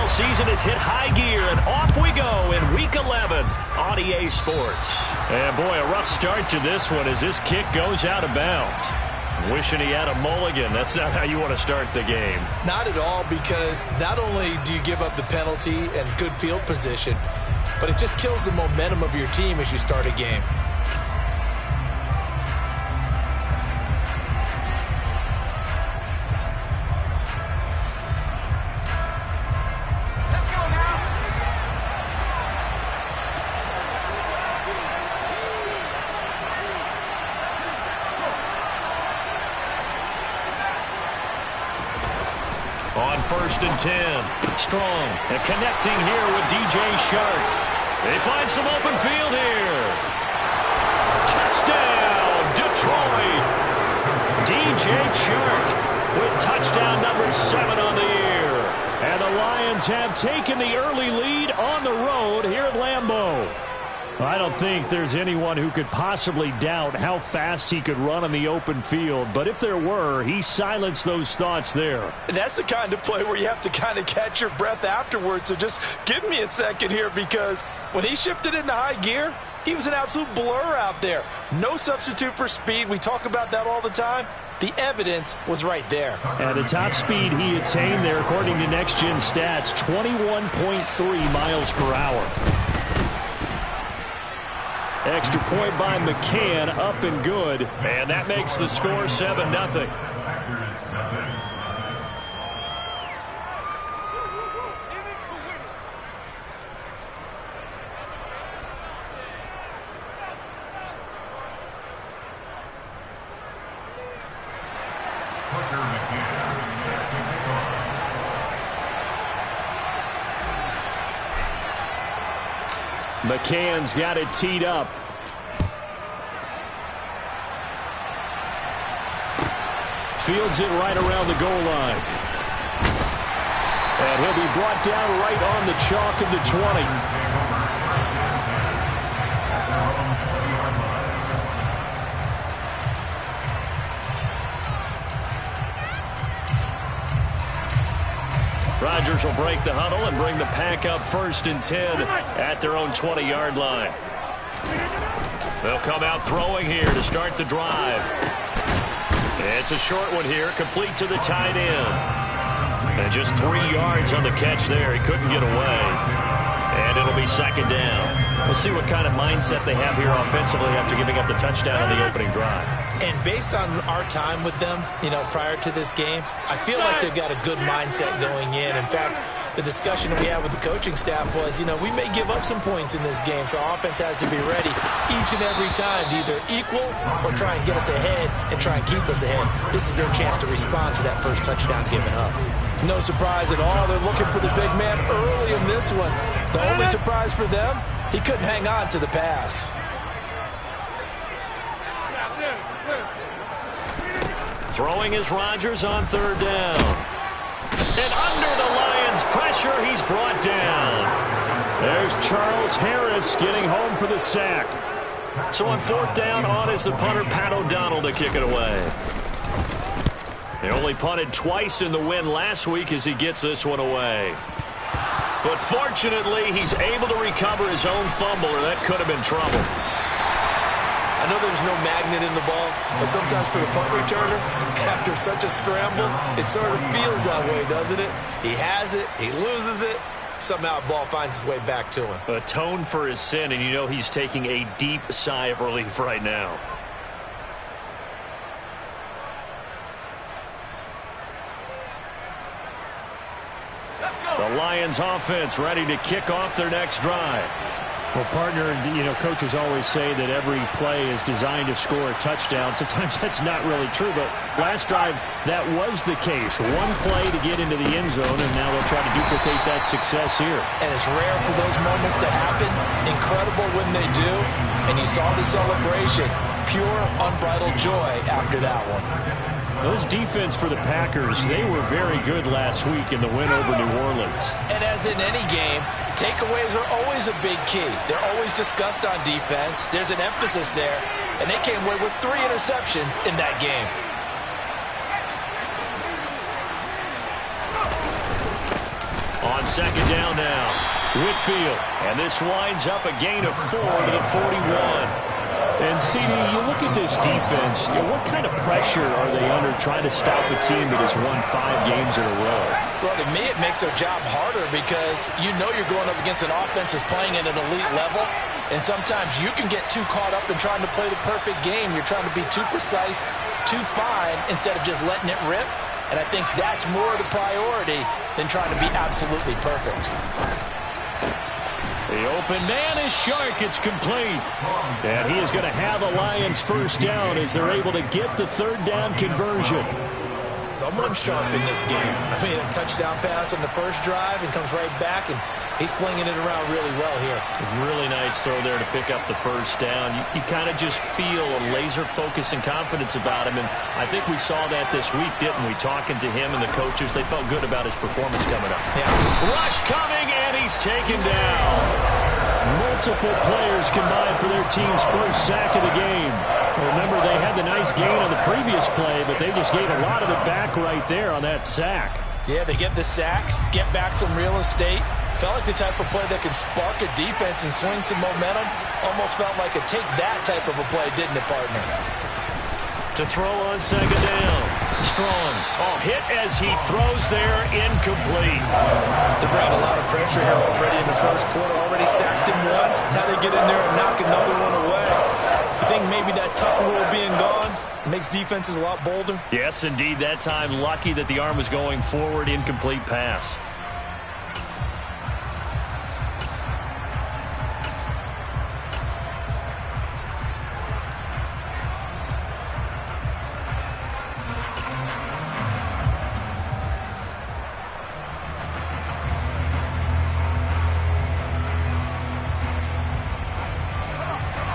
season has hit high gear, and off we go in Week 11 on EA Sports. And, boy, a rough start to this one as this kick goes out of bounds. Wishing he had a mulligan. That's not how you want to start the game. Not at all, because not only do you give up the penalty and good field position, but it just kills the momentum of your team as you start a game. On 1st and 10, Strong and connecting here with DJ Shark. They find some open field here. Touchdown, Detroit. DJ Shark with touchdown number 7 on the year. And the Lions have taken the early lead on the road here at Lambeau. I don't think there's anyone who could possibly doubt how fast he could run on the open field. But if there were, he silenced those thoughts there. And that's the kind of play where you have to kind of catch your breath afterwards. So just give me a second here, because when he shifted into high gear, he was an absolute blur out there. No substitute for speed. We talk about that all the time. The evidence was right there. And the top speed he attained there, according to Next Gen Stats, 21.3 miles per hour. Extra point by McCann, up and good. And that makes the score 7-0. McCann's got it teed up. Fields it right around the goal line. And he'll be brought down right on the chalk of the 20. Rodgers will break the huddle and bring the pack up 1st and 10 at their own 20-yard line. They'll come out throwing here to start the drive. It's a short one here, complete to the tight end. And just 3 yards on the catch there. He couldn't get away. And it'll be 2nd down. We'll see what kind of mindset they have here offensively after giving up the touchdown on the opening drive. And based on our time with them, prior to this game, I feel like they've got a good mindset going in. In fact, the discussion we had with the coaching staff was, we may give up some points in this game, so offense has to be ready each and every time to either equal or try and get us ahead and try and keep us ahead. This is their chance to respond to that first touchdown given up. No surprise at all. They're looking for the big man early in this one. The only surprise for them, he couldn't hang on to the pass. Throwing is Rodgers on 3rd down. And under the Lions' pressure, he's brought down. There's Charles Harris getting home for the sack. So on 4th down, on is the punter, Pat O'Donnell, to kick it away. He only punted twice in the win last week as he gets this one away. But fortunately, he's able to recover his own fumble, or that could have been trouble. I know there's no magnet in the ball, but sometimes for the punt returner, after such a scramble, it sort of feels that way, doesn't it? He has it, he loses it, somehow the ball finds its way back to him. Atone for his sin, and he's taking a deep sigh of relief right now. The Lions offense ready to kick off their next drive. Well, partner, coaches always say that every play is designed to score a touchdown. Sometimes that's not really true, but last drive, that was the case. One play to get into the end zone, and now they'll try to duplicate that success here. And it's rare for those moments to happen. Incredible when they do. And you saw the celebration. Pure, unbridled joy after that one. This defense for the Packers, they were very good last week in the win over New Orleans. And as in any game, takeaways are always a big key. They're always discussed on defense. There's an emphasis there. And they came away with 3 interceptions in that game. On second down now, Whitfield. And this winds up a gain of 4 to the 41. And, CD, you look at this defense, what kind of pressure are they under trying to stop a team that has won 5 games in a row? Well, to me, it makes their job harder because you know you're going up against an offense that's playing at an elite level, and sometimes you can get too caught up in trying to play the perfect game. You're trying to be too precise, too fine, instead of just letting it rip. And I think that's more the priority than trying to be absolutely perfect. The open man is Shark. It's complete. And he is going to have a Lions first down as they're able to get the third down conversion. Someone's sharp in this game. I mean, a touchdown pass on the first drive and comes right back, and he's flinging it around really well here. Really nice throw there to pick up the first down. You kind of just feel a laser focus and confidence about him, and I think we saw that this week, didn't we? Talking to him and the coaches, they felt good about his performance coming up. Yeah. Rush coming, and he's taken down. Multiple players combined for their team's first sack of the game. Remember, they had the nice gain on the previous play, but they just gave a lot of it back right there on that sack. Yeah, they get the sack, get back some real estate. Felt like the type of play that can spark a defense and swing some momentum. Almost felt like a take-that type of a play, didn't it, partner? To throw on second down. Strong. Oh, hit as he throws there, incomplete. They brought a lot of pressure here already in the first quarter. Already sacked him once. Now they get in there and knock another one away. I think maybe that tough rule being gone makes defenses a lot bolder. Yes, indeed. That time, lucky that the arm was going forward. Incomplete pass.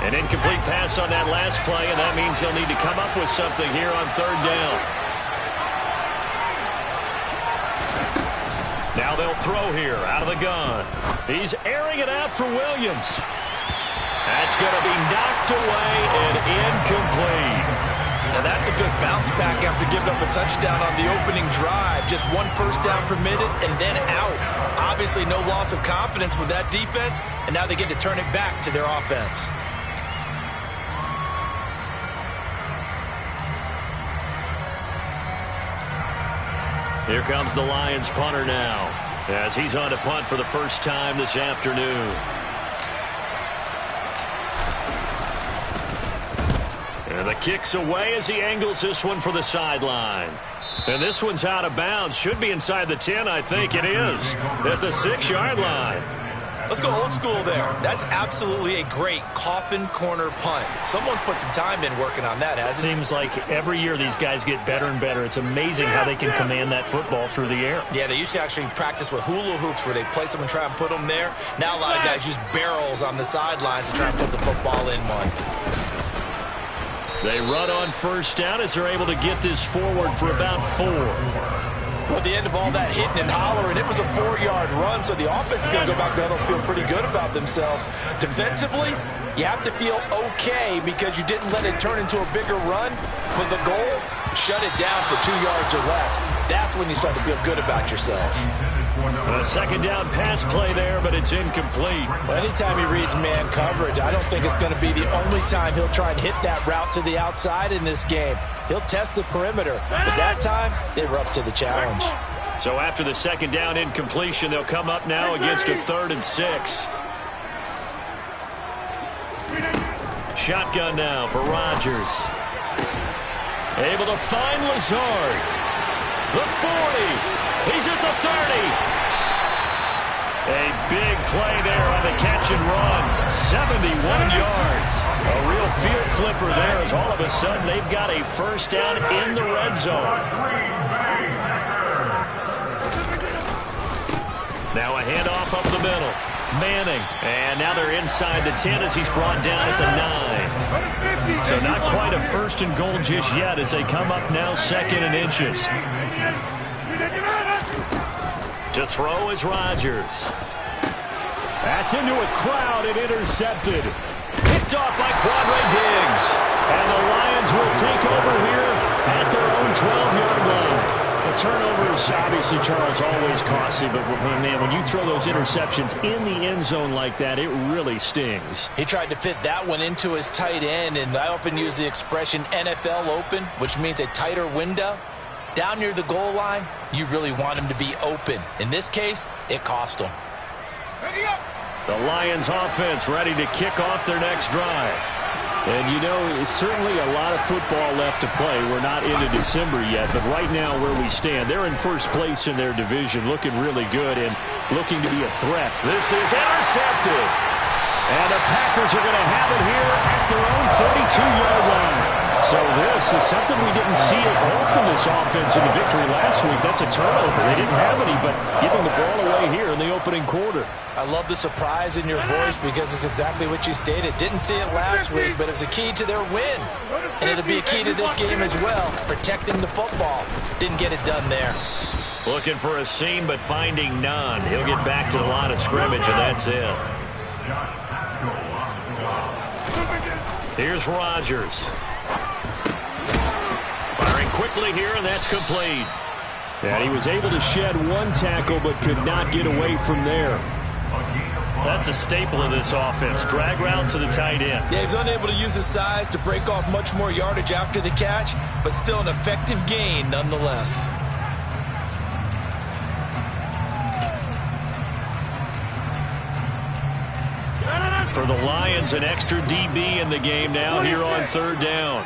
An incomplete pass on that last play, and that means they'll need to come up with something here on third down. Now they'll throw here out of the gun. He's airing it out for Williams. That's going to be knocked away and incomplete. Now that's a good bounce back after giving up a touchdown on the opening drive. Just one first down permitted and then out. Obviously no loss of confidence with that defense, and now they get to turn it back to their offense. Here comes the Lions punter now, as he's on to punt for the first time this afternoon. And the kick's away as he angles this one for the sideline. And this one's out of bounds. Should be inside the 10, I think it is, at the 6-yard line. Let's go old school there. That's absolutely a great coffin corner punt. Someone's put some time in working on that, hasn't it? Seems like every year these guys get better and better. It's amazing how they can command that football through the air. Yeah, they used to actually practice with hula hoops where they place them and try and put them there. Now a lot of guys use barrels on the sidelines to try and put the football in one. They run on first down as they're able to get this forward for about 4. Well, at the end of all that hitting and hollering, it was a 4-yard run, so the offense is going to go back down and feel pretty good about themselves. Defensively, you have to feel okay because you didn't let it turn into a bigger run. But the goal, shut it down for 2 yards or less. That's when you start to feel good about yourselves. A second down pass play there, but it's incomplete. Well, anytime he reads man coverage, I don't think it's going to be the only time he'll try and hit that route to the outside in this game. He'll test the perimeter, but that time, they were up to the challenge. So after the second down incompletion, they'll come up now against a 3rd and 6. Shotgun now for Rodgers. Able to find Lazard. The 40. He's at the 30. A big play there on the catch and run. 71 yards. A real field flipper there as all of a sudden they've got a first down in the red zone. Now a handoff up the middle. Manning. And now they're inside the 10 as he's brought down at the 9. So not quite a 1st and goal just yet as they come up now 2nd and inches. To throw is Rodgers. That's into a crowd and intercepted. Picked off by Quandre Diggs. And the Lions will take over here at their own 12-yard line. The turnover turnovers, obviously, Charles, always costly. But, man, when you throw those interceptions in the end zone like that, it really stings. He tried to fit that one into his tight end, and I often use the expression NFL open, which means a tighter window. Down near the goal line, you really want him to be open. In this case, it cost him. The Lions offense ready to kick off their next drive. And, you know, certainly a lot of football left to play. We're not into December yet, but right now where we stand, they're in first place in their division, looking really good and looking to be a threat. This is intercepted. And the Packers are going to have it here at their own 42-yard line. So this is something we didn't see at all from this offense in the victory last week. That's a turnover. They didn't have any, but giving the ball away here in the opening quarter. I love the surprise in your voice because it's exactly what you stated. Didn't see it last week, but it was a key to their win. And it'll be a key to this game as well, protecting the football. Didn't get it done there. Looking for a seam, but finding none. He'll get back to the line of scrimmage, and that's it. Here's Rodgers. Firing quickly here, and that's complete. And he was able to shed one tackle, but could not get away from there. That's a staple of this offense. Drag route to the tight end. Yeah, he's unable to use his size to break off much more yardage after the catch, but still an effective gain nonetheless. For the Lions, an extra DB in the game now here on third down.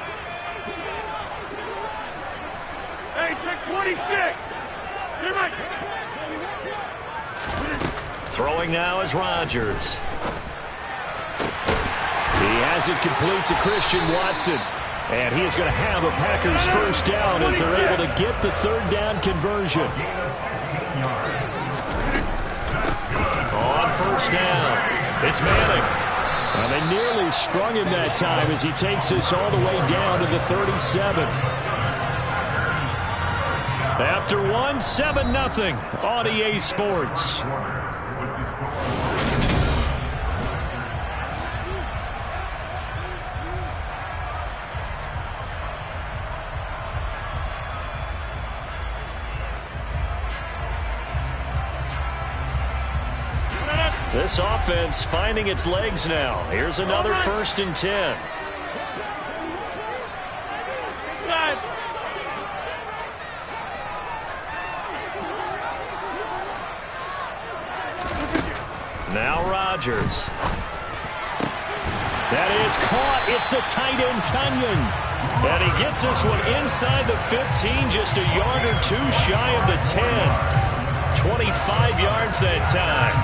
Hey, check 26. Throwing now is Rodgers. He has it complete to Christian Watson. And he is going to have a Packers first down as they're able to get the third down conversion. On first down, it's Manning. And they nearly sprung him that time as he takes this all the way down to the 37. After one, 7-0 on EA Sports. This offense finding its legs now. Here's another 1st and 10. Now Rodgers. That is caught. It's the tight end, Tunyon. And he gets this one inside the 15, just a yard or two shy of the 10. 25 yards that time.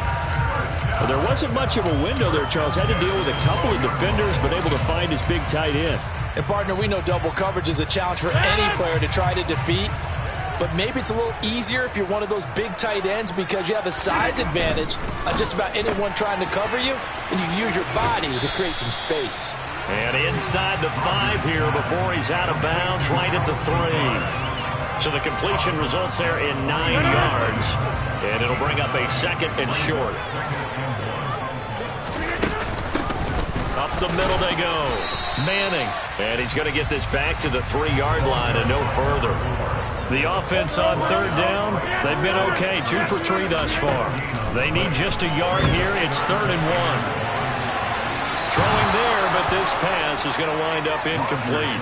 Well, there wasn't much of a window there, Charles. Had to deal with a couple of defenders, but able to find his big tight end. And, partner, we know double coverage is a challenge for any player to try to defeat. But maybe it's a little easier if you're one of those big tight ends because you have a size advantage on just about anyone trying to cover you, and you use your body to create some space. And inside the 5 here before he's out of bounds, right at the 3. So the completion results there in 9 yards, and it'll bring up a 2nd and short. Up the middle they go. Manning. And he's going to get this back to the 3-yard line and no further. The offense on third down, they've been okay. 2 for 3 thus far. They need just a yard here. It's 3rd and 1. Throwing there, but this pass is going to wind up incomplete.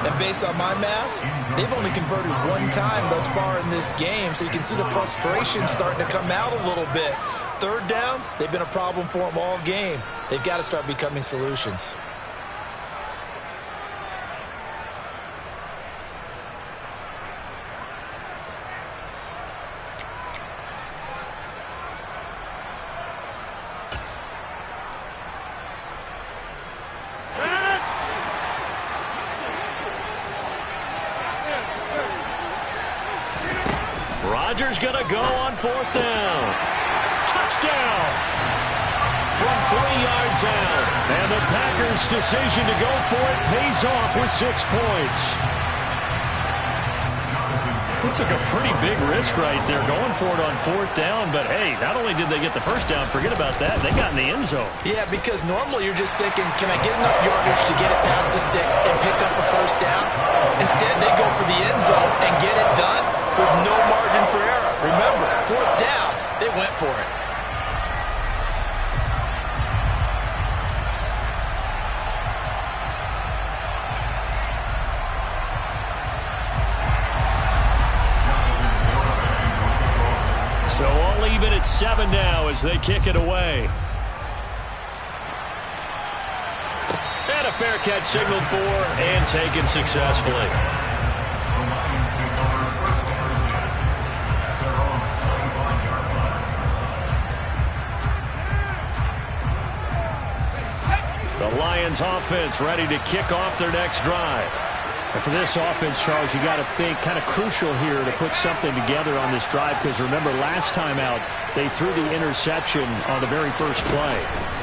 And based on my math, they've only converted 1 time thus far in this game, so you can see the frustration starting to come out a little bit. Third downs, they've been a problem for them all game. They've got to start becoming solutions. Rodgers going to go on 4th down. Touchdown from 3 yards out. And the Packers' decision to go for it pays off with 6 points. He took a pretty big risk right there going for it on 4th down. But, hey, not only did they get the first down, forget about that, they got in the end zone. Yeah, because normally you're just thinking, can I get enough yardage to get it past the sticks and pick up a first down? Instead, they go for the end zone and get it done with no margin for it. So all even at 7 now as they kick it away. And a fair catch signaled for and taken successfully. The Lions offense ready to kick off their next drive. And for this offense, Charles, you got to think kind of crucial here to put something together on this drive, because remember last time out they threw the interception on the very first play.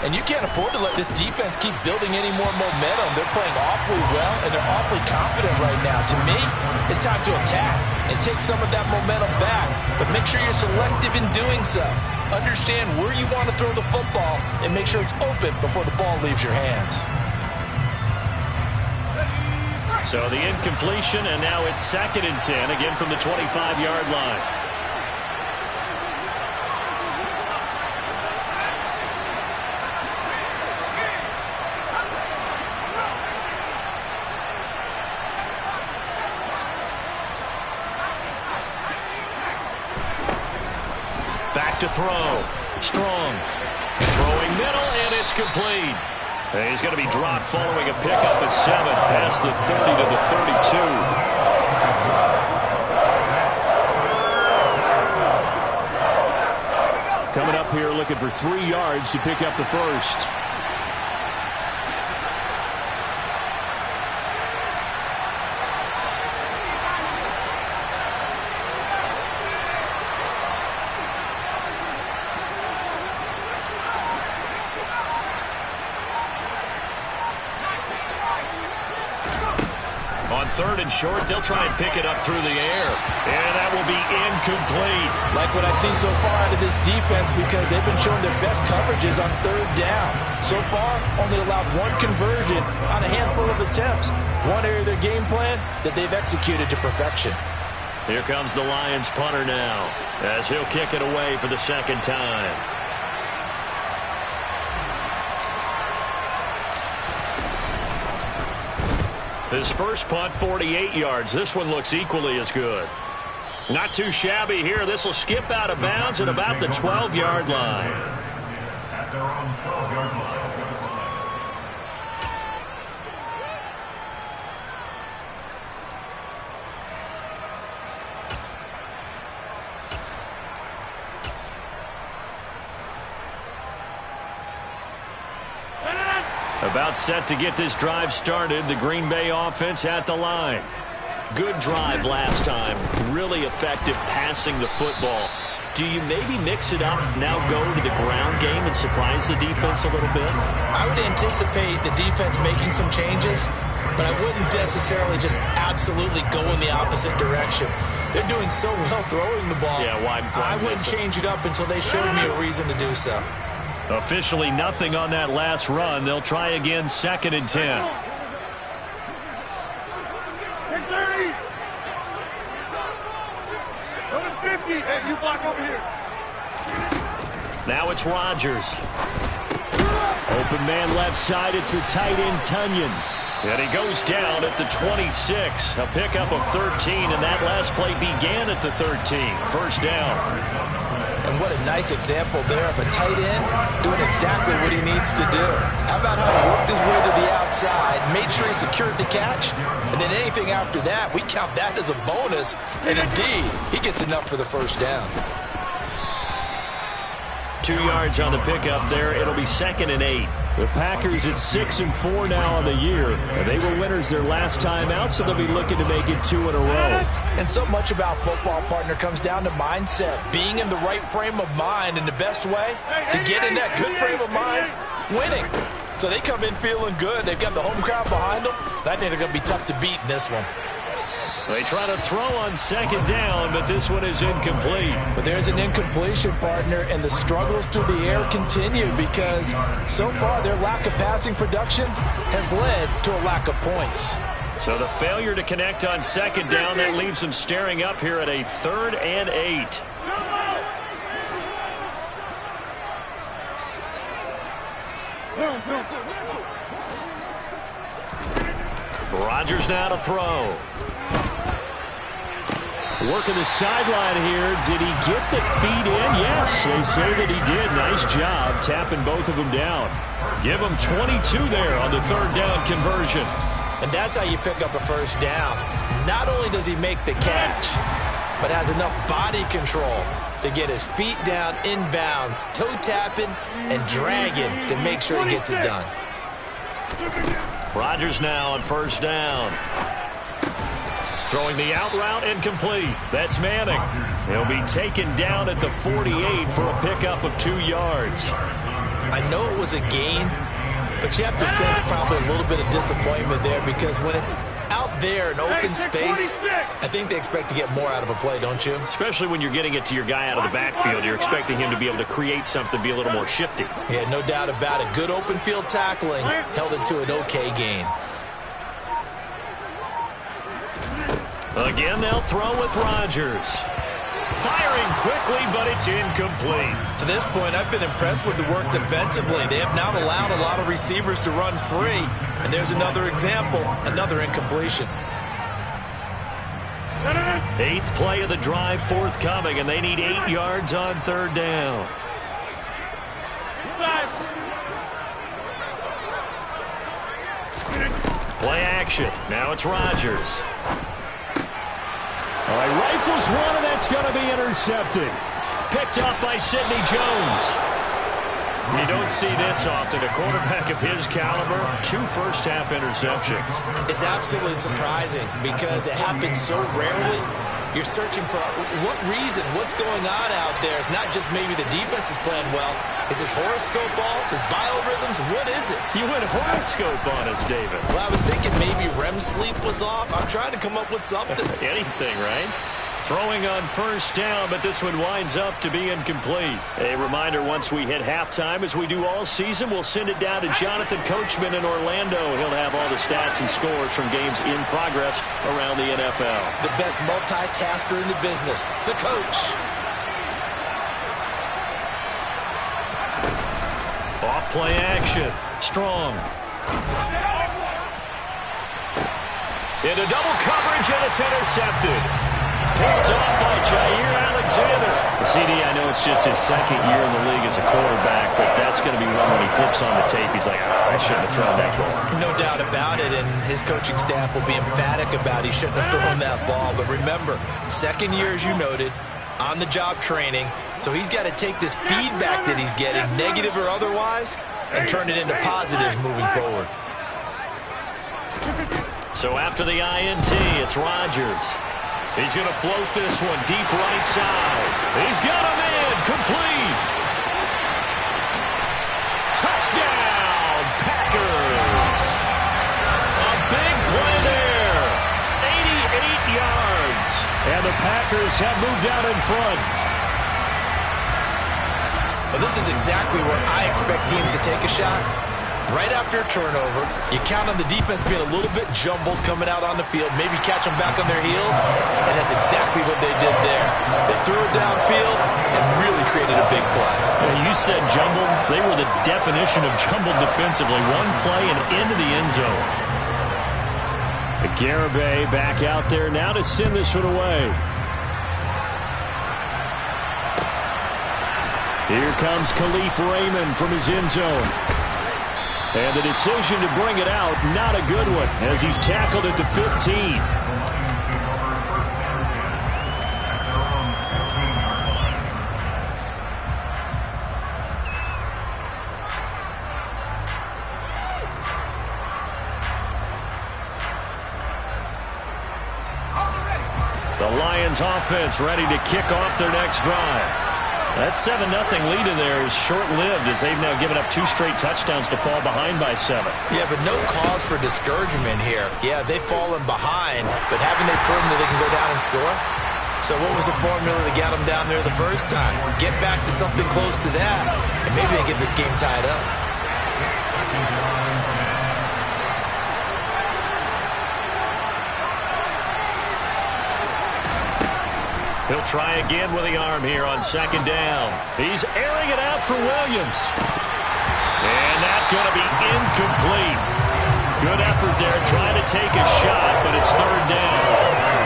And you can't afford to let this defense keep building any more momentum. They're playing awfully well, and they're awfully confident right now. To me, it's time to attack and take some of that momentum back, but make sure you're selective in doing so. Understand where you want to throw the football and make sure it's open before the ball leaves your hands. So the incompletion, and now it's 2nd and 10, again from the 25-yard line. Back to throw. Strong. Throwing middle, and it's complete. He's going to be dropped following a pickup of 7 past the 30 to the 32. Coming up here looking for 3 yards to pick up the first. On 3rd and short, they'll try and pick it up through the air. And that will be incomplete. Like what I see so far out of this defense, because they've been showing their best coverages on 3rd down. So far, only allowed 1 conversion on a handful of attempts. One area of their game plan that they've executed to perfection. Here comes the Lions punter now, as he'll kick it away for the 2nd time. His first punt, 48 yards. This one looks equally as good. Not too shabby here. This will skip out of bounds at about the 12-yard line. At their own 12-yard line. About set to get this drive started. The Green Bay offense at the line. Good drive last time. Really effective passing the football. Do you maybe mix it up, now go to the ground game and surprise the defense a little bit? I would anticipate the defense making some changes, but I wouldn't necessarily just absolutely go in the opposite direction. They're doing so well throwing the ball. Yeah, why I wouldn't change it up until they showed me a reason to do so. Officially nothing on that last run. They'll try again, 2nd and 10. Take 30. Go to 50. Hey, you block over here. Now it's Rodgers. Open man left side. It's the tight end, Tunyon. And he goes down at the 26. A pickup of 13, and that last play began at the 13. First down. And what a nice example there of a tight end doing exactly what he needs to do. How about how he worked his way to the outside, made sure he secured the catch, and then anything after that, we count that as a bonus. And indeed, he gets enough for the first down. 2 yards on the pickup there. It'll be 2nd and 8. The Packers at 6-4 now on the year. They were winners their last time out, so they'll be looking to make it 2 in a row. And so much about football, partner, comes down to mindset. Being in the right frame of mind, and the best way to get in that good frame of mind, winning. So they come in feeling good. They've got the home crowd behind them. I think they're going to be tough to beat in this one. They try to throw on 2nd down, but this one is incomplete. But there's an incompletion, partner, and the struggles through the air continue because so far their lack of passing production has led to a lack of points. So the failure to connect on 2nd down, that leaves them staring up here at a 3rd and 8. Rodgers now to throw. Working the sideline here. Did he get the feet in? Yes, they say that he did. Nice job tapping both of them down. Give him 22 there on the third down conversion. And that's how you pick up a first down. Not only does he make the catch, but has enough body control to get his feet down inbounds, toe tapping and dragging to make sure he gets it done. Rodgers now on first down. Throwing the out route incomplete. That's Manning. He'll be taken down at the 48 for a pickup of 2 yards. I know it was a gain, but you have to sense probably a little bit of disappointment there because when it's out there in open space, I think they expect to get more out of a play, don't you? Especially when you're getting it to your guy out of the backfield. You're expecting him to be able to create something, be a little more shifty. Yeah, no doubt about it. Good open field tackling held it to an okay gain. Again, they'll throw with Rodgers. Firing quickly, but it's incomplete. To this point, I've been impressed with the work defensively. They have not allowed a lot of receivers to run free. And there's another example, another incompletion. 8th play of the drive forthcoming, and they need 8 yards on third down. Play action. Now it's Rodgers. All right, rifles one, and that's going to be intercepted. Picked up by Sidney Jones. You don't see this often. A quarterback of his caliber, 2 first-half interceptions. It's absolutely surprising because it happens so rarely. You're searching for what reason, what's going on out there. It's not just maybe the defense is playing well. Is his horoscope off? His biorhythms? What is it? You went horoscope on us, David. Well, I was thinking maybe REM sleep was off. I'm trying to come up with something. Anything, right? Throwing on first down, but this one winds up to be incomplete. A reminder, once we hit halftime, as we do all season, we'll send it down to Jonathan Coachman in Orlando. He'll have all the stats and scores from games in progress around the NFL. The best multitasker in the business, the coach. Off play action. Strong. Into double coverage, and it's intercepted. Picked off by Jair Alexander. CD, I know it's just his second year in the league as a quarterback, but that's going to be one when he flips on the tape. He's like, I shouldn't have thrown that ball. No doubt about it, and his coaching staff will be emphatic about he shouldn't have thrown that ball. But remember, second year, as you noted, on-the-job training, so he's got to take this feedback that he's getting, negative or otherwise, and turn it into positives moving forward. So after the INT, it's Rodgers. He's going to float this one deep right side. He's got him in. Complete. Touchdown, Packers. A big play there. 88 yards. And the Packers have moved out in front. Well, this is exactly where I expect teams to take a shot. Right after a turnover, you count on the defense being a little bit jumbled coming out on the field, maybe catch them back on their heels, and that's exactly what they did there. They threw it downfield and really created a big play. Yeah, you said jumbled. They were the definition of jumbled defensively. One play and into the end zone. Garibay back out there now to send this one away. Here comes Khalif Raymond from his end zone. And the decision to bring it out, not a good one, as he's tackled at the 15. The Lions offense ready to kick off their next drive. That 7-0 lead in there is short-lived as they've now given up 2 straight touchdowns to fall behind by 7. Yeah, but no cause for discouragement here. Yeah, they've fallen behind, but haven't they proven that they can go down and score? So what was the formula that got them down there the first time? Get back to something close to that, and maybe they get this game tied up. He'll try again with the arm here on second down. He's airing it out for Williams. And that's going to be incomplete. Good effort there, trying to take a shot, but it's third down.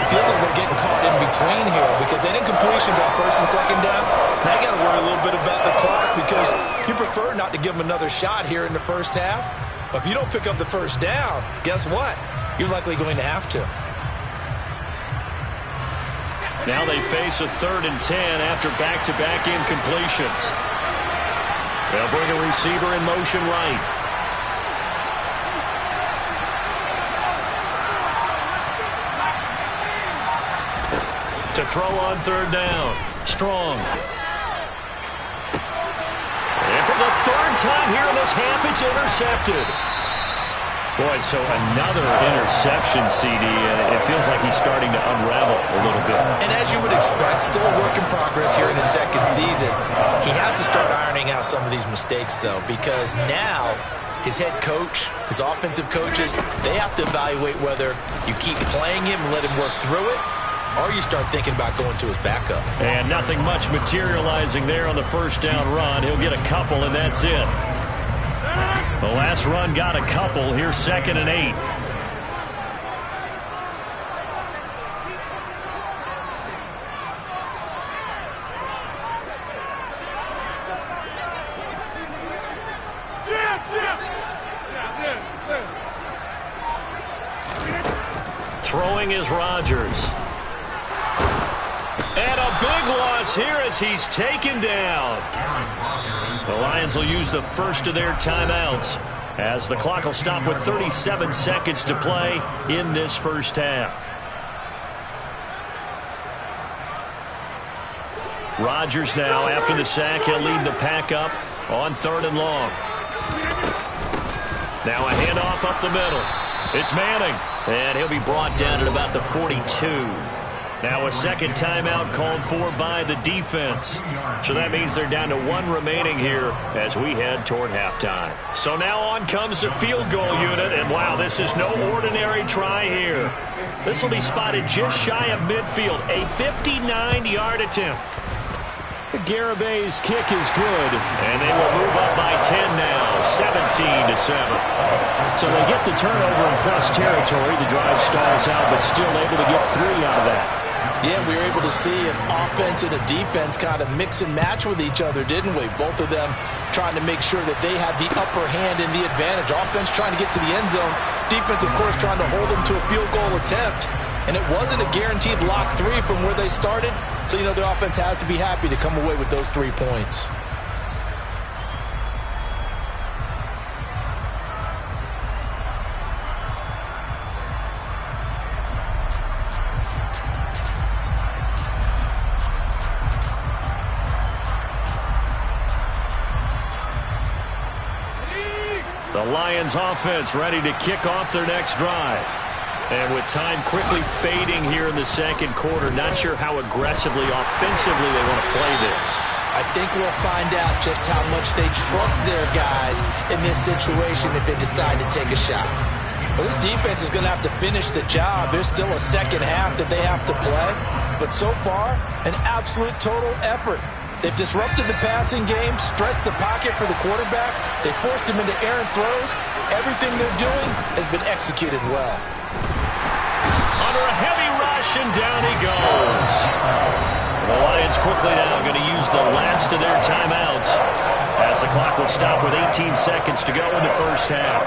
It feels like they're getting caught in between here because that incompletion's on first and second down. Now you got to worry a little bit about the clock because you prefer not to give them another shot here in the first half. But if you don't pick up the first down, guess what? You're likely going to have to. Now they face a 3rd and 10 after back-to-back incompletions. They'll bring a receiver in motion right. To throw on 3rd down. Strong. And for the 3rd time here in this half, it's intercepted. Boy, so another interception, CD. It feels like he's starting to unravel a little bit. And as you would expect, still a work in progress here in his second season. He has to start ironing out some of these mistakes, though, because now his head coach, his offensive coaches, they have to evaluate whether you keep playing him and let him work through it, or you start thinking about going to his backup. And nothing much materializing there on the first down run. He'll get a couple, and that's it. The last run got a couple. Here's 2nd and 8. Throwing is Rodgers. And a big loss here as he's taken down. The Lions will use the first of their timeouts as the clock will stop with 37 seconds to play in this first half. Rodgers now, after the sack, he'll lead the pack up on 3rd and long. Now a handoff up the middle. It's Manning, and he'll be brought down at about the 42. Now a second timeout called for by the defense. So that means they're down to 1 remaining here as we head toward halftime. So now on comes the field goal unit, and wow, this is no ordinary try here. This will be spotted just shy of midfield, a 59-yard attempt. Garabay's kick is good, and they will move up by 10 now, 17-7. So they get the turnover in plus territory. The drive stalls out, but still able to get 3 out of that. Yeah, we were able to see an offense and a defense kind of mix and match with each other, didn't we? Both of them trying to make sure that they had the upper hand and the advantage. Offense trying to get to the end zone. Defense, of course, trying to hold them to a field goal attempt. And it wasn't a guaranteed lock 3 from where they started. So, you know, the offense has to be happy to come away with those 3 points. The Lions offense ready to kick off their next drive. And with time quickly fading here in the second quarter, not sure how aggressively, offensively they want to play this. I think we'll find out just how much they trust their guys in this situation if they decide to take a shot. Well, this defense is going to have to finish the job. There's still a second half that they have to play. But so far, an absolute total effort. They've disrupted the passing game, stressed the pocket for the quarterback. They forced him into errant throws. Everything they're doing has been executed well. Under a heavy rush, and down he goes. The Lions quickly now going to use the last of their timeouts as the clock will stop with 18 seconds to go in the first half.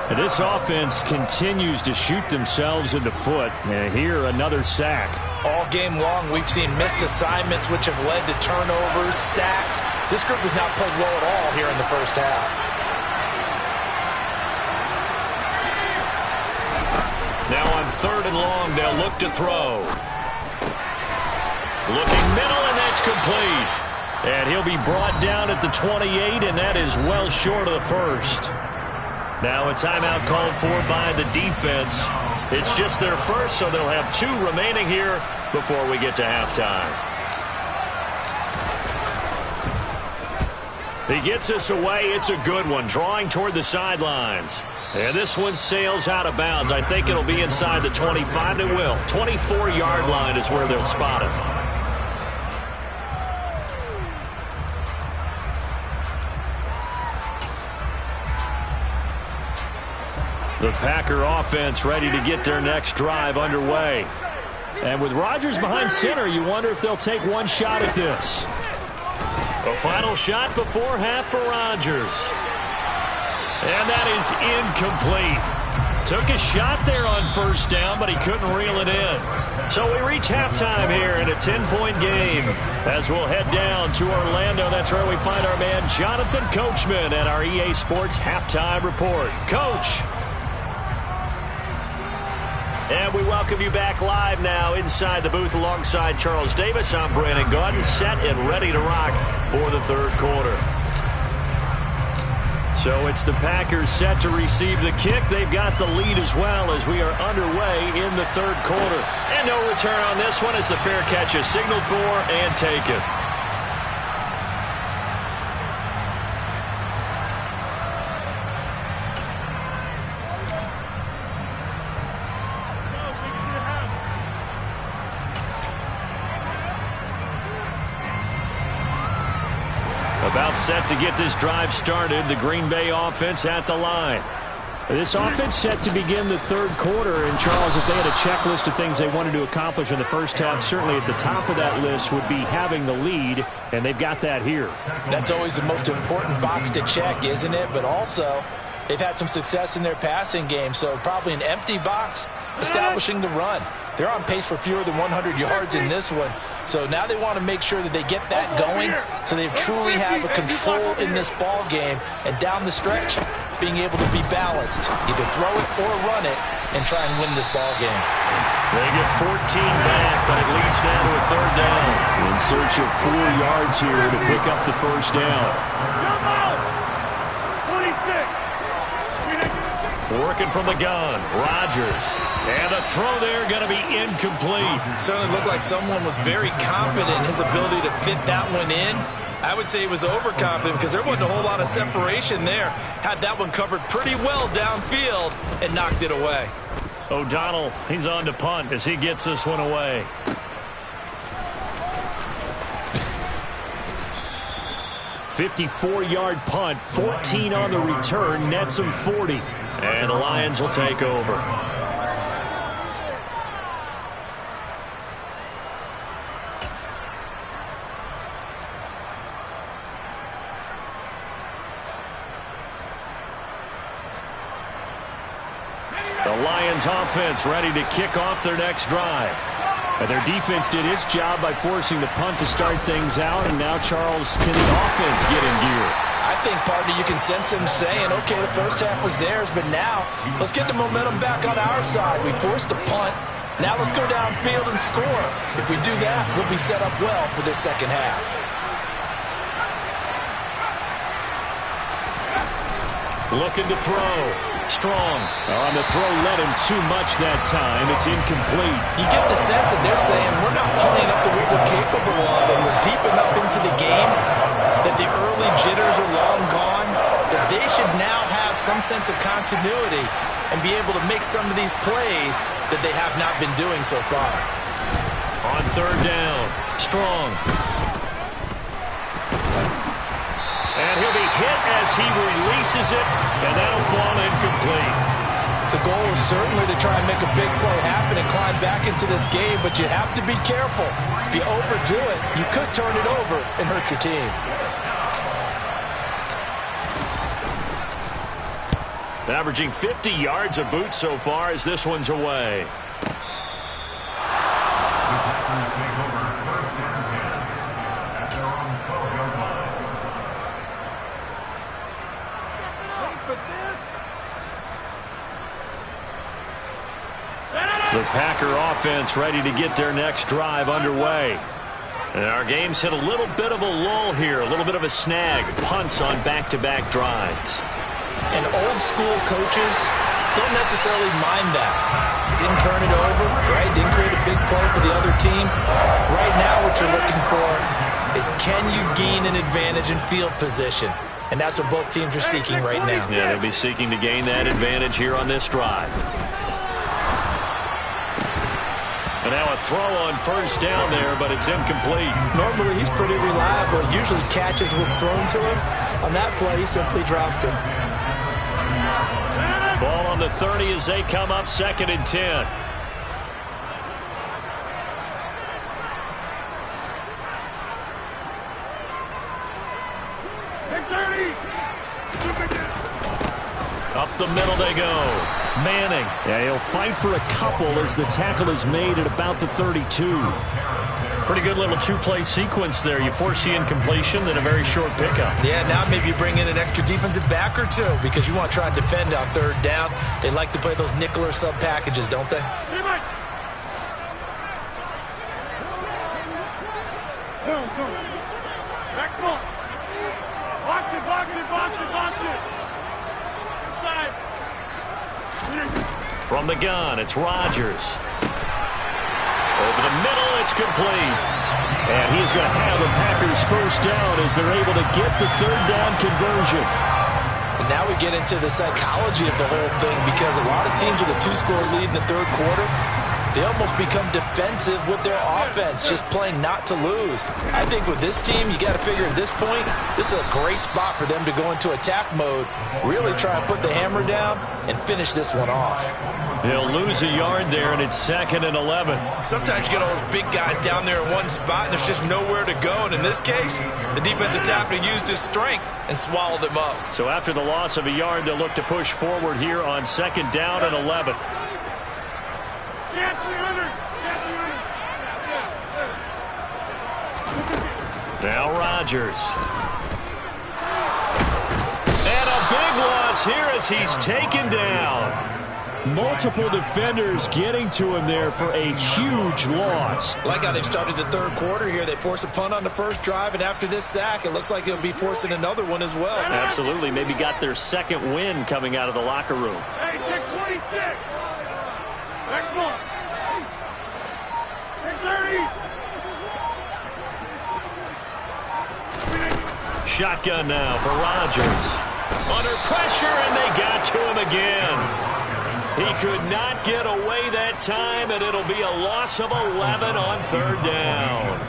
And this offense continues to shoot themselves in the foot. And here, another sack. All game long, we've seen missed assignments which have led to turnovers, sacks. This group has not played well at all here in the first half. Now on 3rd and long, they'll look to throw. Looking middle, and that's complete. And he'll be brought down at the 28, and that is well short of the first. Now a timeout called for by the defense. It's just their first, so they'll have 2 remaining here before we get to halftime. He gets us away. It's a good one, drawing toward the sidelines. And this one sails out of bounds. I think it'll be inside the 25. It will. 24-yard line is where they'll spot it. The Packer offense ready to get their next drive underway. And with Rodgers behind center, you wonder if they'll take one shot at this. The final shot before half for Rodgers. And that is incomplete. Took a shot there on first down, but he couldn't reel it in. So we reach halftime here in a 10-point game. As we'll head down to Orlando, that's where we find our man Jonathan Coachman at our EA Sports Halftime Report. Coach. And we welcome you back live now inside the booth alongside Charles Davis. I'm Brandon Gaudin, set and ready to rock for the third quarter. So it's the Packers set to receive the kick. They've got the lead as well as we are underway in the third quarter. And no return on this one as the fair catch is signaled for and taken. About set to get this drive started, the Green Bay offense at the line. This offense set to begin the third quarter, and Charles, if they had a checklist of things they wanted to accomplish in the first half, certainly at the top of that list would be having the lead, and they've got that here. That's always the most important box to check, isn't it? But also, they've had some success in their passing game, so probably an empty box establishing the run. They're on pace for fewer than 100 yards in this one. So now they want to make sure that they get that going so they truly have a control in this ball game. And down the stretch, being able to be balanced. Either throw it or run it and try and win this ball game. They get 14 back, but it leads now to a third down. In search of 4 yards here to pick up the first down. Working from the gun, Rodgers. And the throw there going to be incomplete. Certainly looked like someone was very confident in his ability to fit that one in. I would say he was overconfident because there wasn't a whole lot of separation there. Had that one covered pretty well downfield and knocked it away. O'Donnell, he's on to punt as he gets this one away. "54-yard punt, 14 on the return, nets him 40. And the Lions will take over. The Lions offense ready to kick off their next drive. And their defense did its job by forcing the punt to start things out, and now Charles, can the offense get in gear? I think, partner, you can sense them saying, okay, the first half was theirs, but now let's get the momentum back on our side. We forced a punt. Now let's go downfield and score. If we do that, we'll be set up well for this second half. Looking to throw. Strong. On the throw, led him too much that time. It's incomplete. You get the sense that they're saying we're not playing up to what we're capable of, and we're deep enough into the game that the early jitters are long gone, that they should now have some sense of continuity and be able to make some of these plays that they have not been doing so far. On third down, Strong. And he'll be hit as he releases it, and that'll fall incomplete. The goal is certainly to try and make a big play happen and climb back into this game, but you have to be careful. If you overdo it, you could turn it over and hurt your team. Averaging 50 yards a boot so far as this one's away. The Packer offense ready to get their next drive underway. And our game's hit a little bit of a lull here, a little bit of a snag. Punts on back-to-back drives. And old school coaches don't necessarily mind that. Didn't turn it over, right? Didn't create a big play for the other team. Right now what you're looking for is can you gain an advantage in field position? And that's what both teams are seeking right now. Yeah, they'll be seeking to gain that advantage here on this drive. And now a throw on first down there, but it's incomplete. Normally he's pretty reliable. He usually catches what's thrown to him. On that play, he simply dropped it. Ball on on the 30 as they come up 2nd and 10. Up the middle they go. Manning. Yeah, he'll fight for a couple as the tackle is made at about the 32. Pretty good little two-play sequence there. You force the incompletion, then a very short pickup. Yeah, now maybe you bring in an extra defensive back or two because you want to try and defend on 3rd down. They like to play those nickel or sub packages, don't they? From the gun, it's Rodgers. Over the middle, it's complete. And he's going to have the Packers first down as they're able to get the 3rd down conversion. And now we get into the psychology of the whole thing because a lot of teams with a 2-score lead in the 3rd quarter, they almost become defensive with their offense, just playing not to lose. I think with this team, you got to figure at this point, this is a great spot for them to go into attack mode, really try and put the hammer down and finish this one off. He'll lose a yard there, and it's 2nd and 11. Sometimes you get all those big guys down there in one spot, and there's just nowhere to go. And in this case, the defensive tackle used his strength and swallowed him up. So after the loss of a yard, they'll look to push forward here on 2nd down and 11. Now Rodgers. And a big loss here as he's taken down. Multiple defenders getting to him there for a huge loss. Like how they've started the 3rd quarter here. They force a punt on the first drive, and after this sack, it looks like they'll be forcing another one as well. Absolutely. Maybe got their 2nd win coming out of the locker room. Hey, 626. Next one. 630. Shotgun now for Rodgers. Under pressure, and they got to him again. He could not get away that time, and it'll be a loss of 11 on 3rd down.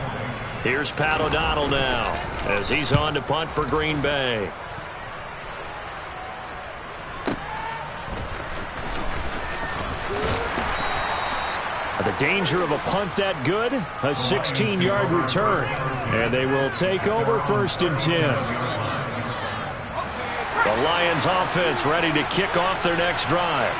Here's Pat O'Donnell now as he's on to punt for Green Bay. The danger of a punt that good? A 16-yard return. And they will take over 1st and 10. The Lions offense ready to kick off their next drive.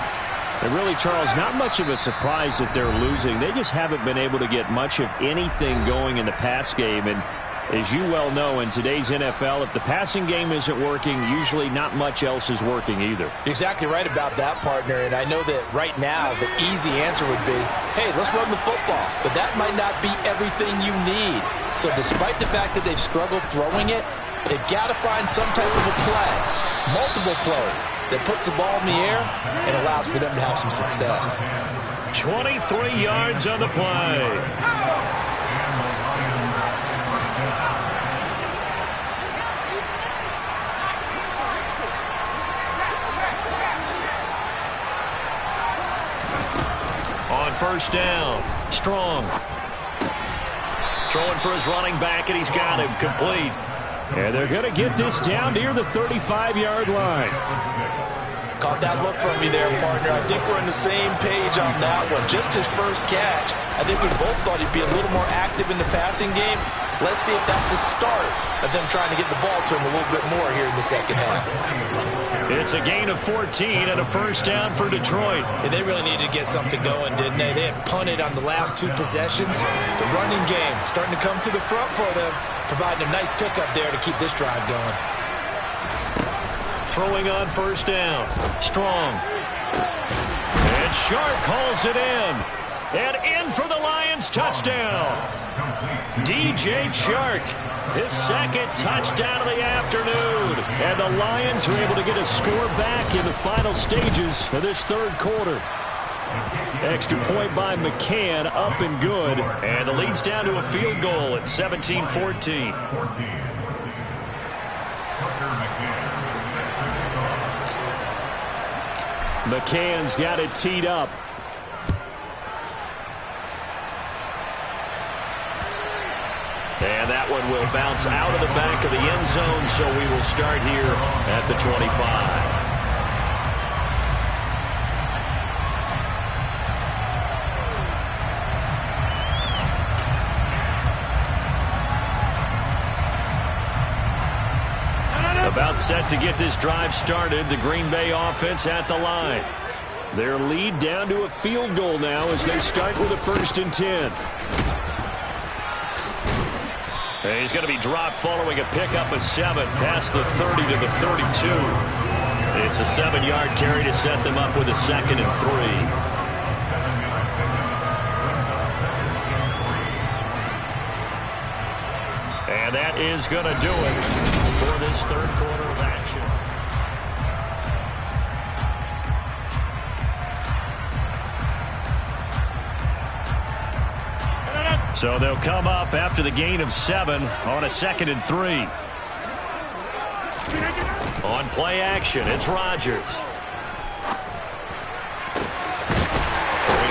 And really, Charles, not much of a surprise that they're losing. They just haven't been able to get much of anything going in the pass game. And as you well know, in today's NFL, if the passing game isn't working, usually not much else is working either. You're exactly right about that, partner. And I know that right now the easy answer would be, hey, let's run the football. But that might not be everything you need. So despite the fact that they've struggled throwing it, they've got to find some type of a play, multiple plays, that puts the ball in the air and allows for them to have some success. 23 yards on the play. On 1st down, Strong. Throwing for his running back, and he's got him complete. And they're going to get this down near the 35-yard line. Caught that look from me there, partner. I think we're on the same page on that one. Just his first catch. I think we both thought he'd be a little more active in the passing game. Let's see if that's the start of them trying to get the ball to him a little bit more here in the 2nd half. It's a gain of 14 and a 1st down for Detroit. And they really needed to get something going, didn't they? They had punted on the last 2 possessions. The running game starting to come to the front for them, providing a nice pickup there to keep this drive going. Throwing on 1st down. Strong. And Shark hauls it in. And in for the Lions touchdown. DJ Chark, his 2nd touchdown of the afternoon. And the Lions are able to get a score back in the final stages of this 3rd quarter. Extra point by McCann, up and good. And the lead's down to a field goal at 17-14. McCann's got it teed up. And that one will bounce out of the back of the end zone, so we will start here at the 25. About set to get this drive started. The Green Bay offense at the line. Their lead down to a field goal now as they start with a 1st and 10. And he's going to be dropped following a pickup of 7 past the 30 to the 32. It's a 7-yard carry to set them up with a 2nd and 3. And that is going to do it for this 3rd quarter of action. So they'll come up after the gain of 7 on a 2nd and 3. On play action, it's Rodgers.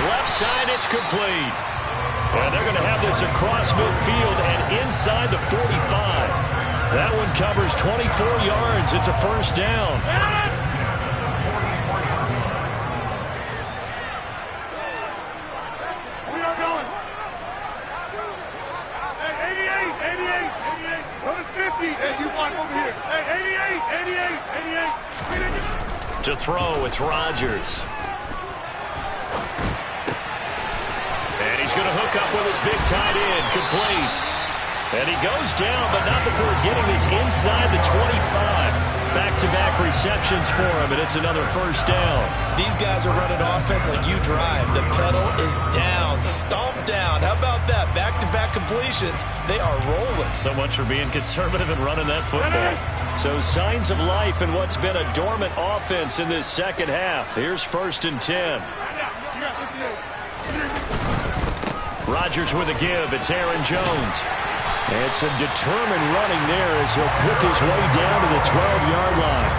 Left side, it's complete. And they're going to have this across midfield and inside the 45. That one covers 24 yards. It's a 1st down. We are going. Hey, 88. Go to 50. Hey, you block over here. Hey, 88. To throw, it's Rodgers. And he's going to hook up with his big tight end, complete. And he goes down, but not before getting this inside the 25. Back-to-back receptions for him, and it's another 1st down. These guys are running offense like you drive. The pedal is down, stomped down. How about that? Back-to-back completions. They are rolling. So much for being conservative and running that football. So signs of life in what's been a dormant offense in this 2nd half. Here's 1st and 10. Rodgers with a give. It's Aaron Jones. And some determined running there as he'll pick his way down to the 12-yard line.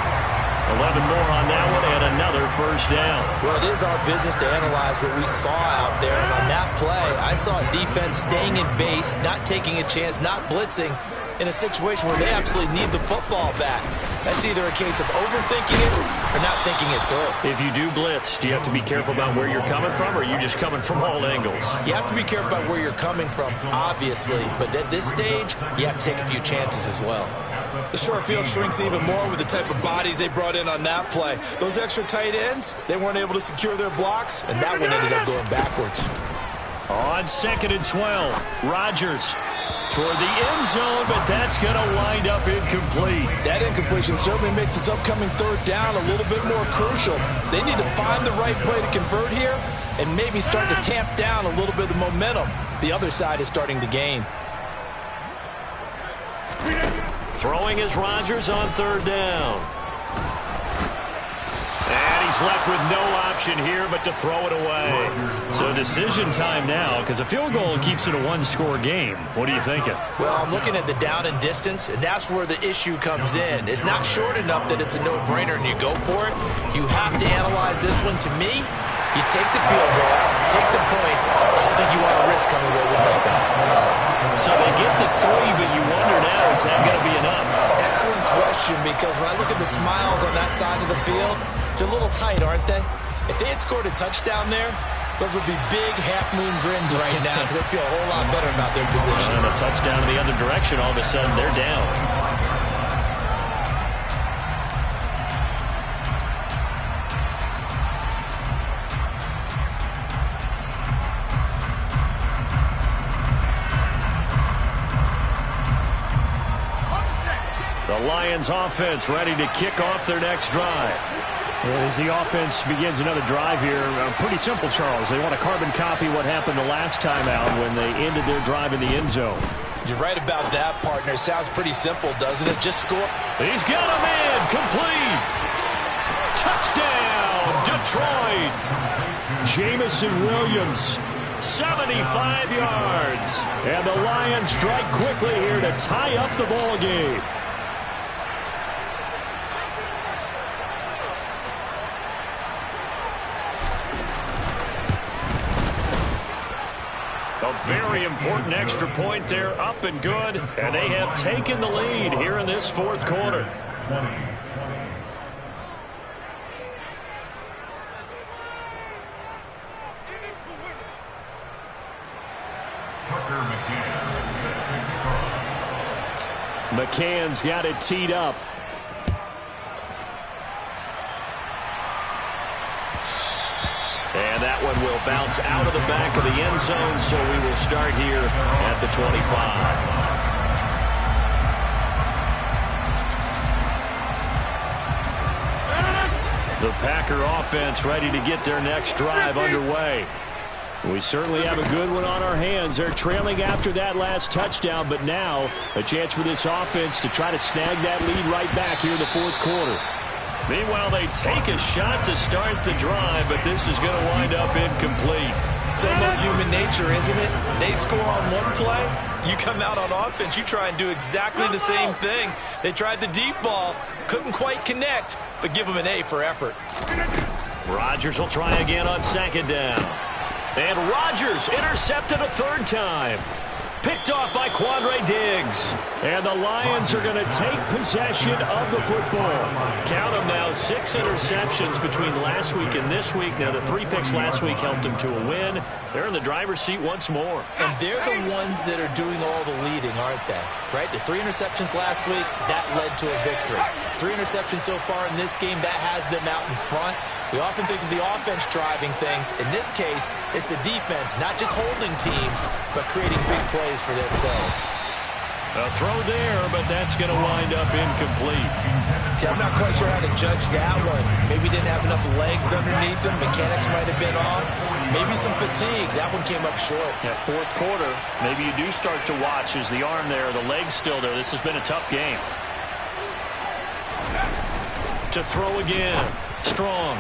11 more on that one and another 1st down. Well, it is our business to analyze what we saw out there. And on that play, I saw defense staying in base, not taking a chance, not blitzing in a situation where they absolutely need the football back. That's either a case of overthinking it or not thinking it through. If you do blitz, do you have to be careful about where you're coming from, or are you just coming from all angles? You have to be careful about where you're coming from, obviously. But at this stage, you have to take a few chances as well. The short field shrinks even more with the type of bodies they brought in on that play. Those extra tight ends, they weren't able to secure their blocks, and that one ended up going backwards. On 2nd and 12, Rodgers toward the end zone, but that's going to wind up incomplete. That incompletion certainly makes this upcoming 3rd down a little bit more crucial. They need to find the right play to convert here and maybe start to tamp down a little bit of the momentum the other side is starting to gain. Throwing is Rodgers on 3rd down. And he's left with no option here but to throw it away. So decision time now, because a field goal keeps it a 1-score game. What are you thinking? Well, I'm looking at the down and distance, and that's where the issue comes in. It's not short enough that it's a no-brainer and you go for it. You have to analyze this one. To me, you take the field goal, take the points. I don't think you want to risk coming away with nothing. So they get the 3, but you wonder now, is that going to be enough? Excellent question, because when I look at the smiles on that side of the field, they're a little tight, aren't they? If they had scored a touchdown there, those would be big half-moon grins right now because they feel a whole lot better about their position. And a touchdown in the other direction, all of a sudden they're down. The Lions offense ready to kick off their next drive. As the offense begins another drive here, pretty simple, Charles. They want to carbon copy what happened the last time out when they ended their drive in the end zone. You're right about that, partner. Sounds pretty simple, doesn't it? Just score. He's got a man, complete. Touchdown, Detroit. Jamison Williams, 75 yards. And the Lions strike quickly here to tie up the ball game. A very important extra point there, up and good. And they have taken the lead here in this 4th quarter. McCann's got it teed up. that one will bounce out of the back of the end zone, so we will start here at the 25. The Packer offense ready to get their next drive underway. We certainly have a good one on our hands. They're trailing after that last touchdown, but now a chance for this offense to try to snag that lead right back here in the fourth quarter. Meanwhile, they take a shot to start the drive, but this is going to wind up incomplete. It's almost human nature, isn't it? They score on one play, you come out on offense, you try and do exactly the same thing. They tried the deep ball, couldn't quite connect, but give them an A for effort. Rodgers will try again on second down. And Rodgers intercepted a third time. Picked off by Quandre Diggs. And the Lions are going to take possession of the football. Count them now, 6 interceptions between last week and this week. Now, the 3 picks last week helped them to a win. They're in the driver's seat once more. And they're the ones that are doing all the leading, aren't they? Right? The 3 interceptions last week, that led to a victory. 3 interceptions so far in this game, that has them out in front. We often think of the offense driving things. In this case, it's the defense, not just holding teams, but creating big plays for themselves. A throw there, but that's going to wind up incomplete. See, I'm not quite sure how to judge that one. Maybe didn't have enough legs underneath him. Mechanics might have been off. Maybe some fatigue. That one came up short. Yeah, fourth quarter, maybe you do start to watch. Is the arm there, the leg's still there? This has been a tough game. To throw again. Strong.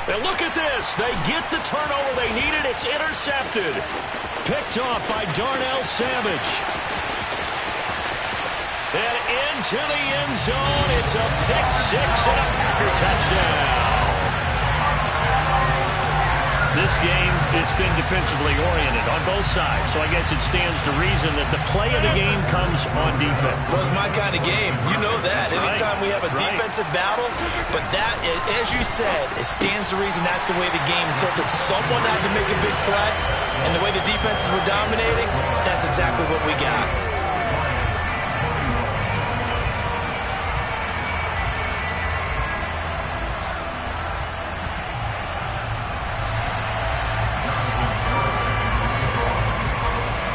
And look at this. They get the turnover they needed. It's intercepted. Picked off by Darnell Savage. And into the end zone. It's a pick 6 and a Packer touchdown. This game, it's been defensively oriented on both sides. So I guess it stands to reason that the play of the game comes on defense. So it's my kind of game. You know that. That's anytime right. we have a defensive battle, but that, as you said, it stands to reason that's the way the game tilted. Someone had to make a big play, and the way the defenses were dominating, that's exactly what we got.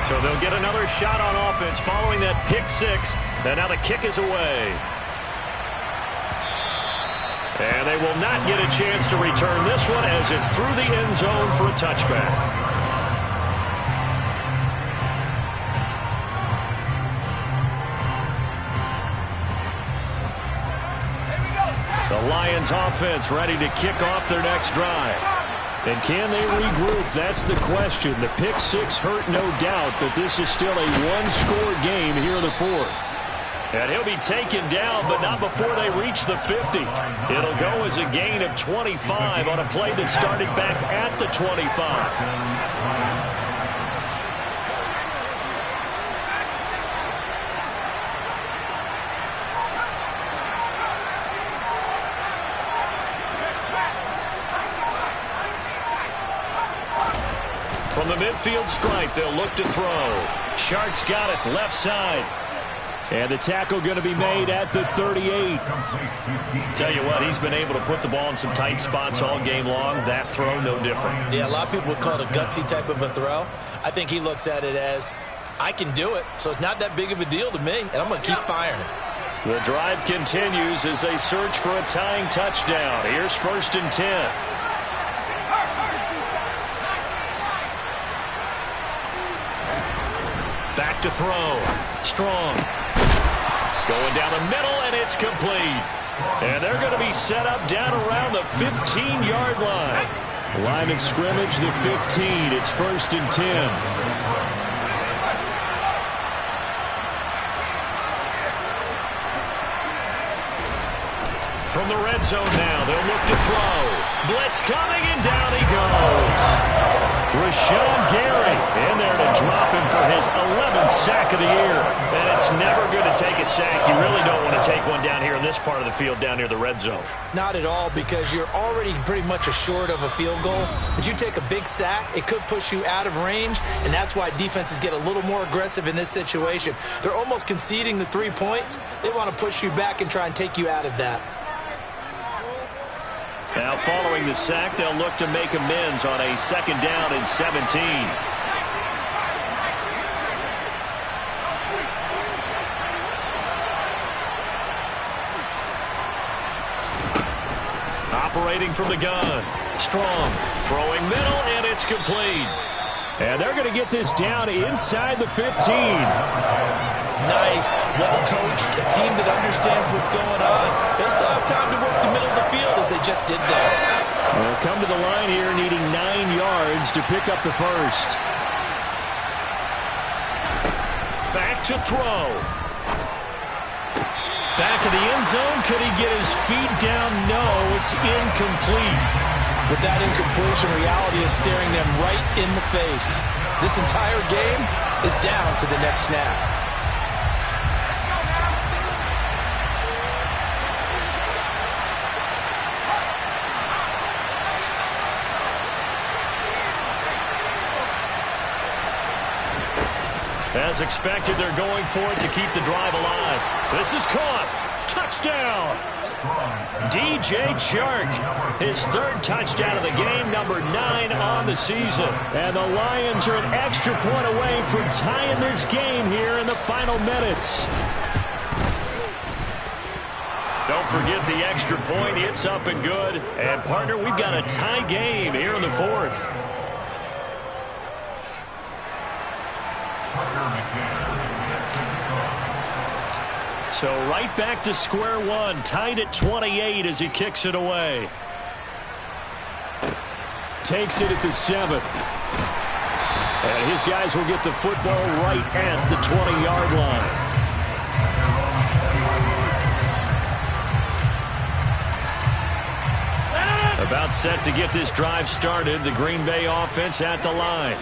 So they'll get another shot on offense following that pick 6. And now the kick is away. And they will not get a chance to return this one as it's through the end zone for a touchback. The Lions offense ready to kick off their next drive. And can they regroup? That's the question. The pick 6 hurt, no doubt, but this is still a one-score game here in the fourth. And he'll be taken down, but not before they reach the 50. It'll go as a gain of 25 on a play that started back at the 25. From the midfield stripe, they'll look to throw. Sharks got it, left side. And the tackle going to be made at the 38. Tell you what, he's been able to put the ball in some tight spots all game long. That throw, no different. Yeah, a lot of people would call it a gutsy type of a throw. I think he looks at it as, I can do it, so it's not that big of a deal to me, and I'm going to keep firing. The drive continues as they search for a tying touchdown. Here's 1st and 10. Back to throw. Strong. Going down the middle, and it's complete. And they're going to be set up down around the 15-yard line. Line of scrimmage, the 15. It's 1st and 10. From the red zone now, they'll look to throw. Blitz coming, and down he goes. Rashawn Gary in there to drop him for his 11th sack of the year. And it's never going to take a sack. You really don't want to take one down here in this part of the field down near the red zone. Not at all, because you're already pretty much assured of a field goal. If you take a big sack, it could push you out of range, and that's why defenses get a little more aggressive in this situation. They're almost conceding the 3 points. They want to push you back and try and take you out of that. Now following the sack, they'll look to make amends on a 2nd down and 17. Operating from the gun. Strong. Throwing middle, and it's complete. And they're going to get this down inside the 15. Nice. Well coached. A team that understands what's going on. They still have time to work the middle of the field as they just did there. They'll come to the line here needing 9 yards to pick up the first. Back to throw. Back of the end zone. Could he get his feet down? No, it's incomplete. With that incompletion, reality is staring them right in the face. This entire game is down to the next snap. As expected, they're going for it to keep the drive alive. This is caught. Touchdown. DJ Chark, his 3rd touchdown of the game, number 9 on the season. And the Lions are an extra point away from tying this game here in the final minutes. Don't forget the extra point. It's up and good. And, partner, we've got a tie game here in the 4th. So right back to square one, tied at 28 as he kicks it away. Takes it at the 7th. And his guys will get the football right at the 20-yard line. About set to get this drive started, the Green Bay offense at the line.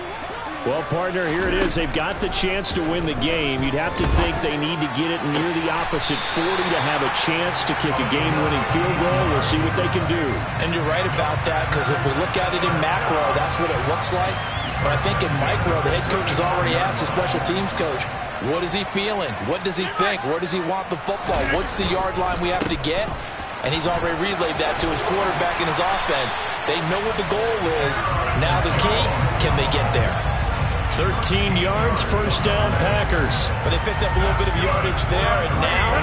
Well, partner, here it is. They've got the chance to win the game. You'd have to think they need to get it near the opposite 40 to have a chance to kick a game-winning field goal. We'll see what they can do. And you're right about that, because if we look at it in macro, that's what it looks like. But I think in micro, the head coach has already asked the special teams coach, what is he feeling? What does he think? Where does he want the football? What's the yard line we have to get? And he's already relayed that to his quarterback and his offense. They know what the goal is. Now the key, can they get there? 13 yards, 1st down, Packers. But they picked up a little bit of yardage there, and now,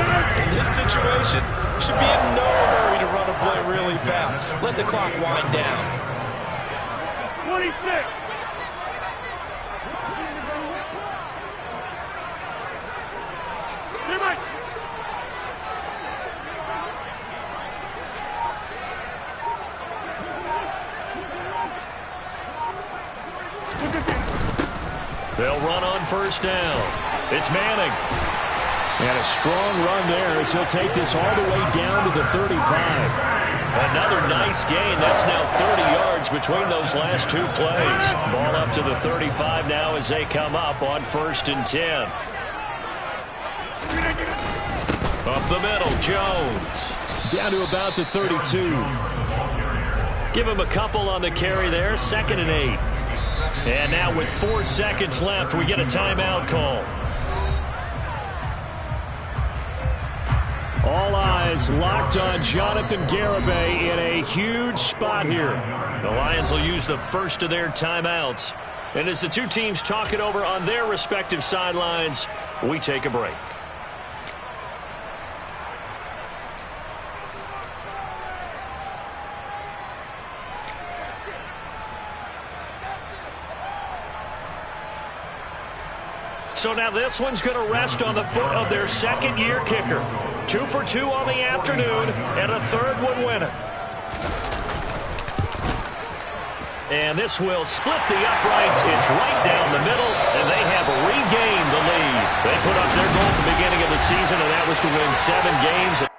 in this situation, should be in no hurry to run a play really fast. Let the clock wind down. 26. They'll run on 1st down. It's Manning. And a strong run there as he'll take this all the way down to the 35. Another nice gain. That's now 30 yards between those last 2 plays. Ball up to the 35 now as they come up on 1st and 10. Up the middle, Jones. Down to about the 32. Give him a couple on the carry there. 2nd and 8. And now with 4 seconds left, we get a timeout call. All eyes locked on Jonathan Garibay in a huge spot here. The Lions will use the first of their timeouts. And as the two teams talk it over on their respective sidelines, we take a break. So now this one's going to rest on the foot of their 2nd-year kicker. 2 for 2 on the afternoon, and a 3rd one winner. And this will split the uprights. It's right down the middle, and they have regained the lead. They put up their goal at the beginning of the season, and that was to win 7 games.